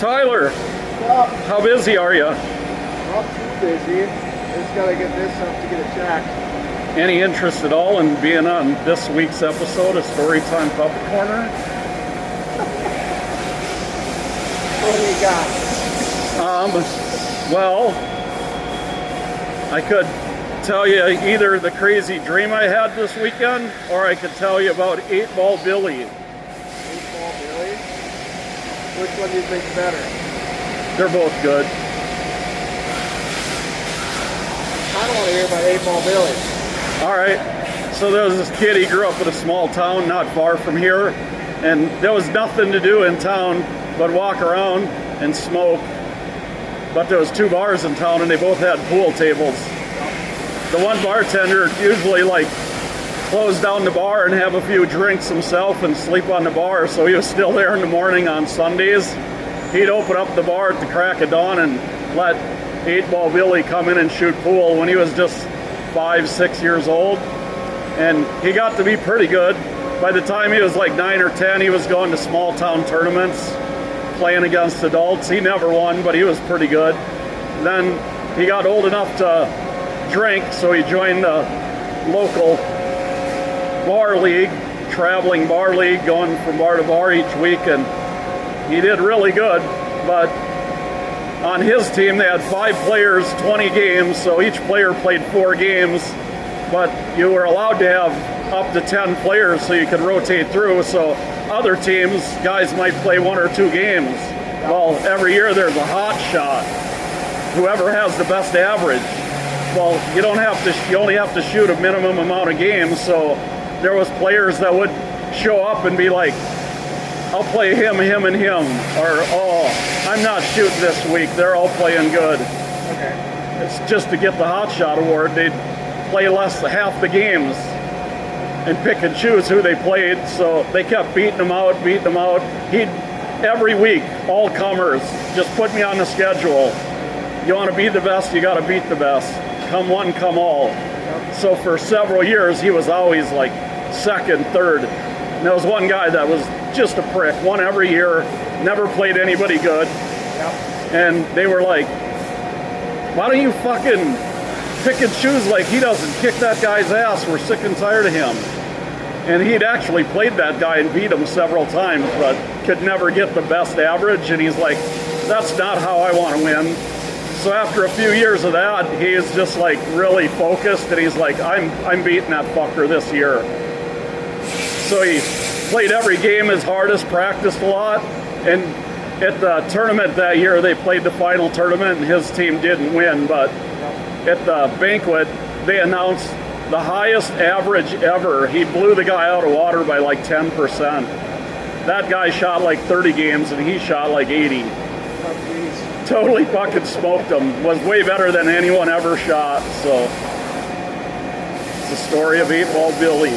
Tyler, how busy are you? Not too busy. Just gotta get this up to get a check. Any interest at all in being on this week's episode of Storytime Puppet Corner? What do you got? Well, I could tell you either the crazy dream I had this weekend, or I could tell you about 8-Ball Billy. 8-Ball Billy? Which one do you think's better? They're both good. I don't want to hear about 8-Ball Billy. All right, so there was this kid, he grew up in a small town not far from here, and there was nothing to do in town but walk around and smoke. But there was 2 bars in town and they both had pool tables. The one bartender usually close down the bar and have a few drinks himself and sleep on the bar, so he was still there in the morning on Sundays. He'd open up the bar at the crack of dawn and let 8-Ball Billy come in and shoot pool when he was just 5, 6 years old. And he got to be pretty good. By the time he was like 9 or 10, he was going to small town tournaments, playing against adults. He never won, but he was pretty good. Then he got old enough to drink, so he joined the local bar league, traveling bar league, going from bar to bar each week, and he did really good. But on his team, they had 5 players, 20 games, so each player played 4 games, but you were allowed to have up to 10 players so you could rotate through, so other teams, guys might play 1 or 2 games. Well, every year there's a hot shot, whoever has the best average. Well, you only have to shoot a minimum amount of games, so there was players that would show up and be like, I'll play him, and him, or, oh, I'm not shooting this week, they're all playing good. Okay. It's just to get the hot shot award, they'd play less than half the games and pick and choose who they played, so they kept beating them out. He'd, every week, all comers, just put me on the schedule. You want to be the best, you got to beat the best. Come one, come all. So for several years, he was always like second, third. And there was one guy that was just a prick, won every year, never played anybody good. Yep. And they were like, why don't you fucking pick and choose like he doesn't? Kick that guy's ass, we're sick and tired of him. And he'd actually played that guy and beat him several times, but could never get the best average. And he's like, that's not how I want to win. So after a few years of that, he is just like really focused, and he's like, I'm beating that fucker this year. So he played every game his hardest, practiced a lot, and at the tournament that year, they played the final tournament, and his team didn't win, but at the banquet, they announced the highest average ever. He blew the guy out of water by like 10%. That guy shot like 30 games, and he shot like 80. Totally fucking smoked him. Was way better than anyone ever shot, so it's the story of 8-Ball Billy.